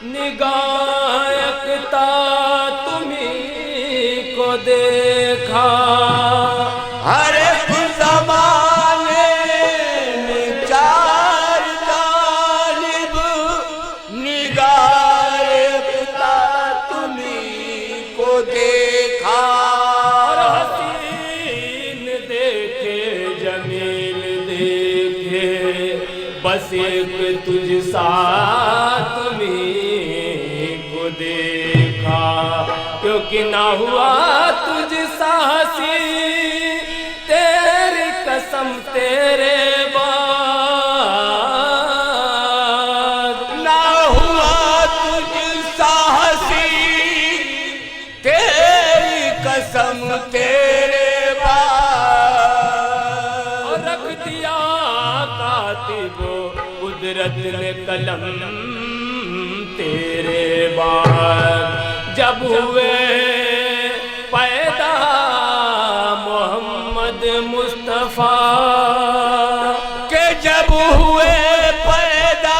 निगायकता तुम्ही को देखा। हर एक ज़माने में चार तालिब निगायकता तुम्ही को देखा। और हसीन देखे जमील देखे बस एक तुझ सा तुम्ही को देखा। क्योंकि ना हुआ तुझ सा हसी तेरी कसम तेरे बाद। ना हुआ तुझ सा हसी तेरी कसम तेरे बाद। और रख दिया कातिबो कुदरत ने कलम तेरे बाद। जब हुए पैदा मोहम्मद मुस्तफा के जब हुए पैदा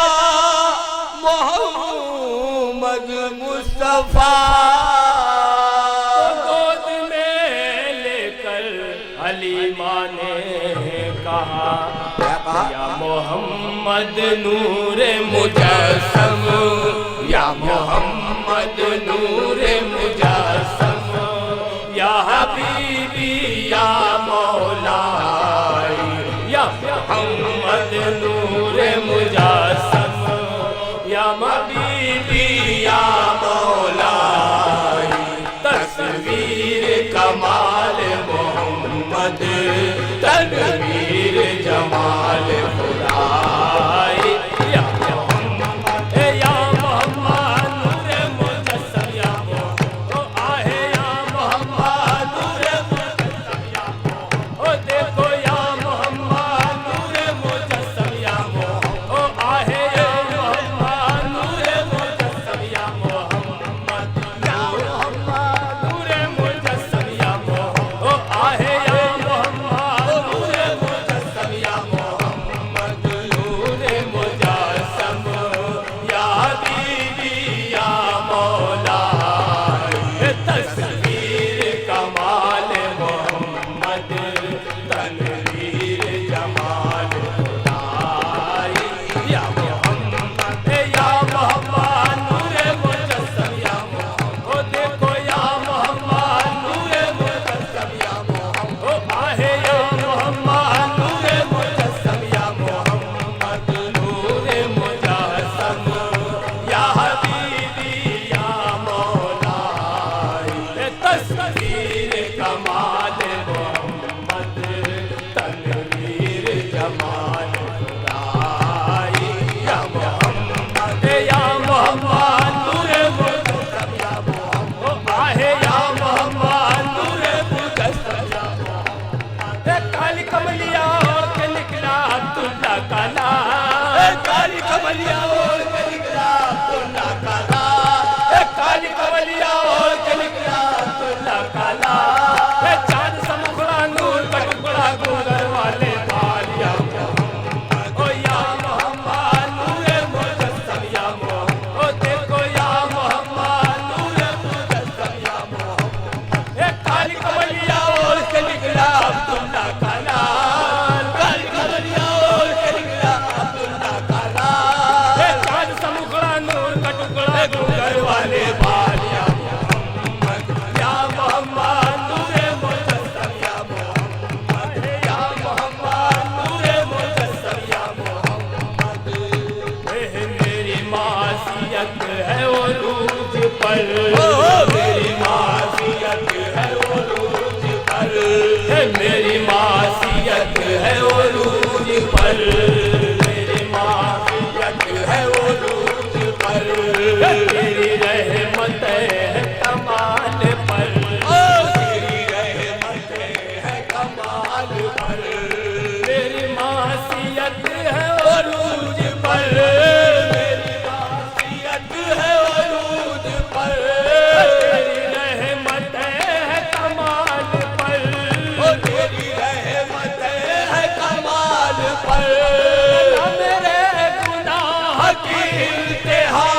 मोहम्मद मुस्तफा गोद में लेकर हलीमा ने कहा या मोहम्मद नूरे मुजस्सम, या मोहम्मद नूरे मुजस्सम, या हबीबी या मौलाई, या मोहम्मद नूरे मुजस्सम, या हबीबी या मौलाई। तस्वीर कमाल मोहम्मद तनवीर जमाल खुदाई। या मोहम्मद नूरे मुजस्सम, या ओ आहे या मोहम्मद नूरे मुजस्सम, या ओ देखो या मोहम्मद नूरे मुजस्सम, या ओ आहे या मोहम्मद नूरे मुजस्सम, या मोहम्मद नूरे मुजस्सम, या ओ आहे या मोहम्मद नूरे मुजस्सम, या मोहम्मद नूरे मुजस्सम, या हबीबी या मौलाई। तस्वीर कमाल मोहम्मद तनवीर जमाल खुदाई। या मोहम्मद नूरे मुजस्सम, या ओ देखो या मोहम्मद नूरे मुजस्सम, या ओ आहे या मोहम्मद नूरे मुजस्सम, या मोहम्मद नूरे मुजस्सम, या हबीबी या मौलाई। तस्वीर कमाल मोहम्मद तनवीर जमाल खुदाई। या मोहम्मद नूरे मुजस्सम, या ओ आहे या मोहम्मद नूरे मुजस्सम, या काली कमलिया ओढ़ के निकला अब्दुल्ला काला। काली कमलिया ओढ़ के निकला अब्दुल्ला काला। काली कमलिया ओढ़ के निकला अब्दुल्ला काला। चांद सा मुखड़ा नूर का टुकड़ा घूंघर वाले बाल। या मोहम्मद, ओ या मोहम्मद नूरे मुजस्सम, या मोहम्मद, ओ देखो या मोहम्मद नूरे मुजस्सम, या मोहम्मद। काली कमलिया ओढ़ के निकला अब्दुल्ला काला। काली कमलिया ओढ़ के निकला अब्दुल्ला काला। चांद सा मुखड़ा नूर का टुकड़ा घूंघर वाले बाल। या मोहम्मद, या मोहम्मद नूरे मुजस्सम, या मोहम्मद, या मोहम्मद नूरे मुजस्सम, या मोहम्मद। मेरी मासियत है उरूज पर, मेरी मासियत है उरूज पर, मेरी मासियत है उरूज पर, मेरी मासियत है उरूज पर। तेरी रहमत है कमाल पर, तेरी रहमत है कमाल पर। मेरी मासियत है उरूज पर, मेरी मासियत है उरूज पर। तेरी रहमत है कमाल पर, तेरी रहमत है कमाल पर। मेरे गुनाह की इंतहा,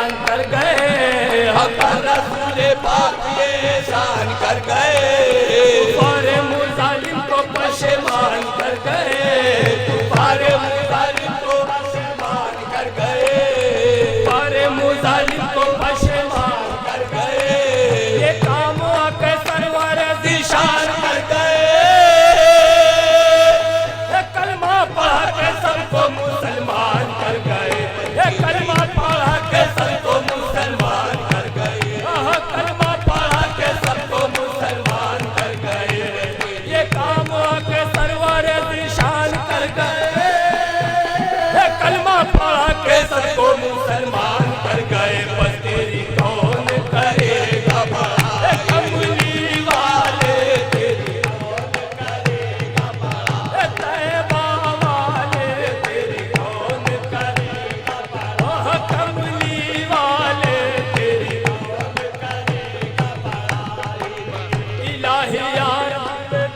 एहसान कर गए, हक रसूल पाक ये एहसान कर गए, कुफार मुजालिम को पशेमान कर गए, कुफार मुजालिम को पशेमान कर गए, कुफार मुजालिम को पशेमान कर गए, ये काम आके सरवर ज़ीशान कर गए, ये कलमा पढ़ा के सबको मुसलमान कर गए, ये कलमा पढ़ा के सबको मुसलमान कर गए, कलमा पढ़ा के सबको मुसलमान कर गए, ये काम आके सरवर ज़ीशान कर गए, ये कलमा पढ़ा के सबको मुसलमान कर गए। बस तेरी कौन करेगा बड़ा, कमली वाले तेरी कौन करेगा बड़ा, तैयबा वाले तेरी कौन करेगा बड़ा, कमली वाले तेरी कौन करेगा बड़ा। इलाही यार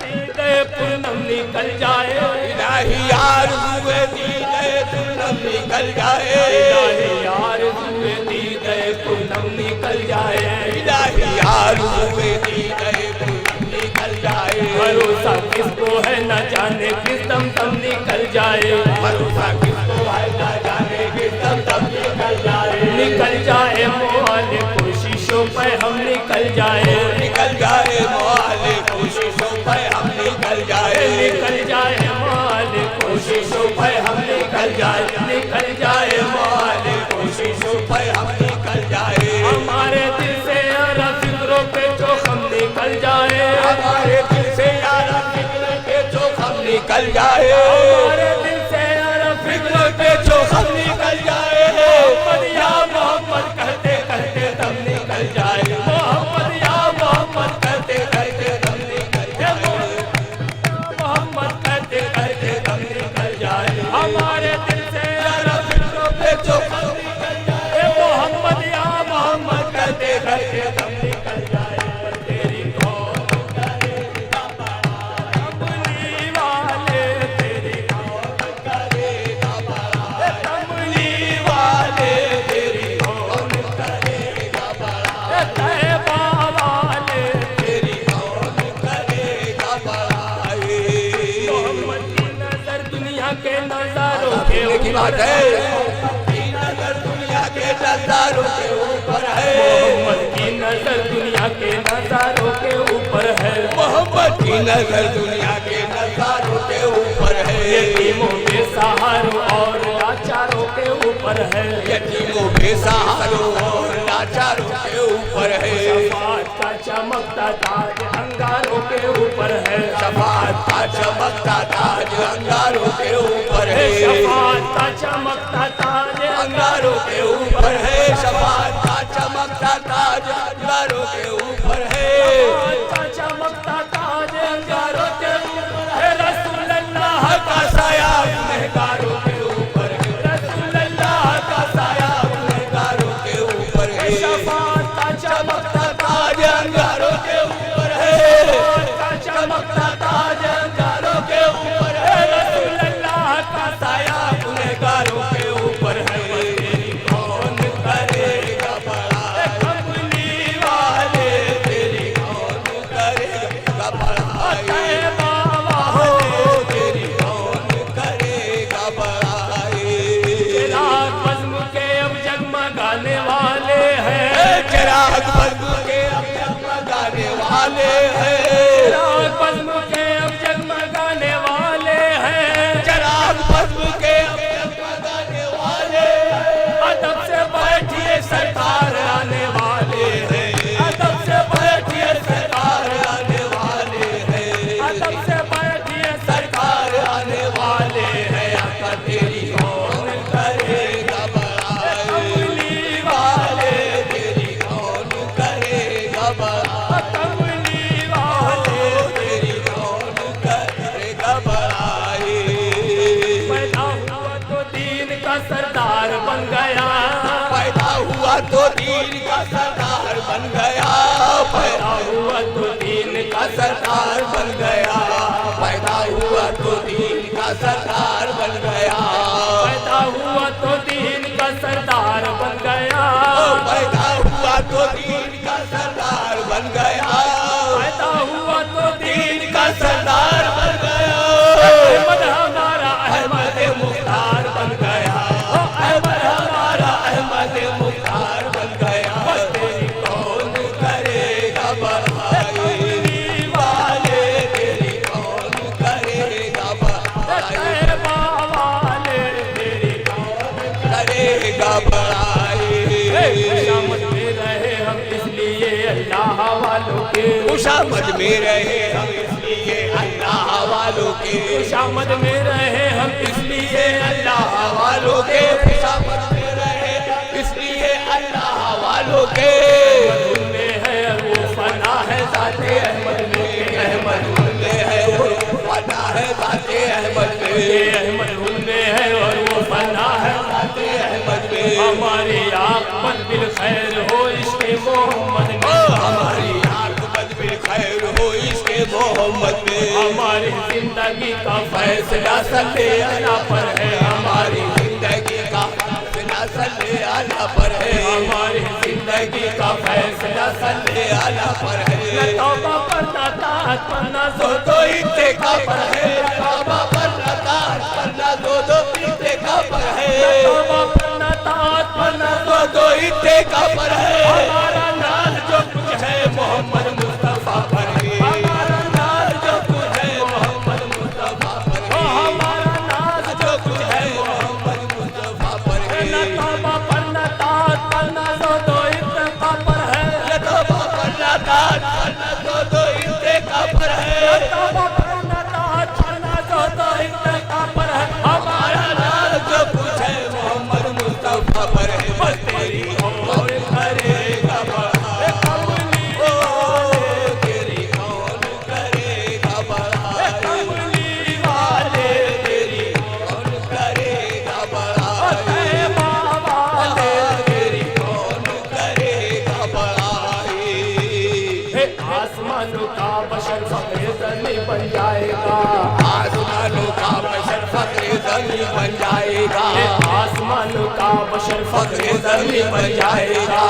दीदे पूनम निकल जाए, इलाही यार हुए दीदे पूनम निकल जाए, इलाही यार हुए दीदे पूनम निकल जाए, इलाही यार हुए दीदे पूनम निकल जाए, भरोसा किसको है न जाने किस दम दम निकल जाए, भरोसा किसको है ना जाने किस दम दम निकल जाए, निकल जाए मोहल्ले कोशिशों पे हम निकल जाए, निकल जाए मोहल्ले कोशिशों पे हम निकल जाए, निकल जाए मोहल्ले कोशिशों पे हम निकल जाए, निकल जाए मोहल्ले कोशिशों पे हम निकल जाए, हमारे दिल से यारा फिक्रों पे जो हम निकल जाए, हमारे दिल से यारा फिक्र के जो हम निकल जाए, हमारे दिल से यारा फिक्र के जो हम निकल जाए, मोहम्मद या मोहम्मद कहते कहते दम निकल जाए, मोहम्मद या मोहम्मद कहते कहते दम निकल जाए, मोहम्मद कहते कहते दम निकल जाए, हमारे दिल से यारा फिक्रों पे जो हम निकल जाए, मोहम्मद या मोहम्मद कहते कहते दम निकल जाए। पर तेरी कौन करेगा बड़ा, कमली वाले तेरी कौन करेगा बड़ा, कमली वाले तेरी कौन करेगा बड़ा, तैयबा वाले तेरी कौन करेगा बड़ाई। मोहम्मद की नजर दुनिया के नजारों के की बात ऊपर है, है, की नजर दुनिया के नजारों के ऊपर है, मोहम्मद की नजर दुनिया के नजारों के ऊपर है, मोहम्मद की नजर दुनिया के नजारों के ऊपर है, यतीमों बेसहारों और लाचारों के ऊपर है, यतीमों बेसहारों और लाचारों के ऊपर है, शफाअत का चमकता ताज अंगारों के ऊपर है, शफाअत का चमकता ताज अंगारों के ऊपर है, शफाअत का चमकता ताज अंगारों के ऊपर है, शफाअत का चमकता ताज अंगारों के ऊपर है, का चमकता ताज अंगारों के ऊपर है, रसूल अल्लाह का साया गुनहगारों के ऊपर है, रसूल अल्लाह का साया गुनहगारों के ऊपर है, शफाअत का चमकता ताज अंगारों के ऊपर है, का चमकता ताज अंगारों के ऊपर है, रसूल अल्लाह का साया गुनहगारों के ऊपर है, तेरी कौन करेगा बड़ा, कमली वाले तेरी कौन करेगा बड़ाई, तैयबा वाले तेरी कौन करेगा बड़ाई, चिराग बज़्म के अब जगमगाने वाले हैं, चिराग बज़्म के अब जगमगाने वाले हैं, चिराग बज़्म के अब जगमगाने वाले हैं, चिराग बज़्म के अब जगमगाने वाले हैं, अदब से बैठिए सरकार आने वाले हैं, अदब से बैठिए सरकार आने वाले हैं, अदब से बैठिए सरकार आने वाले हैं, आका तेरी कौन करेगा बड़ाई, कमली वाले तेरी कौन करेगा बड़ाई, कमली वाले तेरी कौन करेगा बड़ाई, पैदा हुआ तो दीन का सरदार बन गया, पैदा हुआ तो दीन का सरदार बन गया, पैदा हुआ तो दीन का सरदार बन गया, पैदा हुआ तो दीन का सरदार बन गया, पैदा हुआ तो दीन का सरदार बन गया, के, खुशामद में रहे हम इसलिए अल्लाह वालों के, खुशामद में रहे हम इसलिए अल्लाह वालों के, खुशामद में रहे इसलिए अल्लाह वालों के। मधुन में है वो फना है ज़ाते अहमद में, अहमद में है वो फना है ज़ाते अहमद में, अहमद में है और वो फना है ज़ाते अहमद में। हमारी आक़िबत बिल खैर हो इसके मोहम्मद में, हमारी आक़िबत बिल खैर हो इसके मोहम्मद में। हमारी जिंदगी का फैसला सल्ले अला पर है, हमारी जिंदगी का फैसला सल्ले अला पर है, हमारी जिंदगी का फैसला सल्ले अला पर है। न तौबा पर न ताअत पर न दो इत्तेका पर है, तौबा पर न ताअत पर न दो इत्तेका पर है, तौबा पर न ताअत पर न दो इत्तेका पर है। हमारा नाज जो कुछ है मोहम्मद मुस्तफा पर है, हमारा नाज जो कुछ है मोहम्मद मुस्तफा पर है, हमारा नाज जो कुछ है मोहम्मद मुस्तफा पर है। न तौबा पर न ताअत पर न दो इत्तेका पर है, तौबा पर न ताअत पर न दो इत्तेका पर है, तौबा पर न ताअत पर न दो इत्तेका पर है। हमारा नाज जो कुछ है मोहम्मद मुस्तफा पर है। बस तेरी और करेगा बड़ा कमली तेरी कौन करेगा बड़ा, कमली वाले तेरी कौन करेगा बड़ा, तैबा वाले तेरी कौन करेगा बड़ा। आसमानों का बशर फख्रे ज़मी बन जाएगा, आसमानों का बशर फख्रे ज़मी बन जाएगा, आसमानों का बशर फख्रे ज़मी बन जाएगा,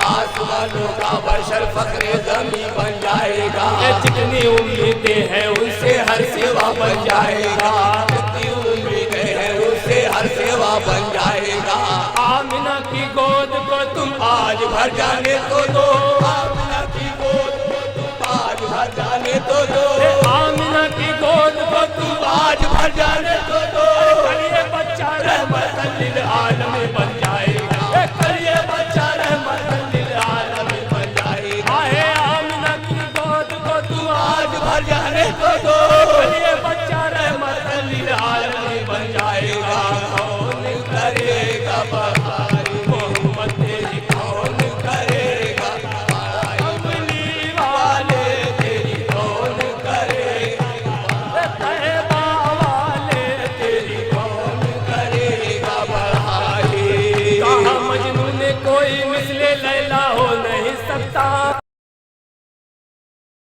आसमानों का बशर फख्रे ज़मी बन जाएगा। जितनी उम्मीदें हैं उनसे हर सेवा बन जाएगा, जितनी उम्मीदें हैं उससे हर सेवा बन जाएगा। आमिना की गोद को तुम आज भर जाने तो दो, आमिना की गोद को तुम आज भर जाने तो दो, आमिना की गोद को तुम आज भर जाने तो दो। करिए बच्चा रहमतन लिल आलमीन बन जाएगा, करिए बच्चा रहमतन लिल आलमीन बन जाएगा। आहे आमिना की गोद को तुम आज भर जाने तो दो, करिए बच्चा रहमतन लिल आलमीन बन जाएगा। कौन करेगा बहाई मोहम्मद तेरी कौन करेगा बहाई, कमली वाले तेरी कौन करेगा तैबा वाले तेरी कौन करेगा बहाई। कहा मजनू ने कोई मिसले लैला हो नहीं सकता।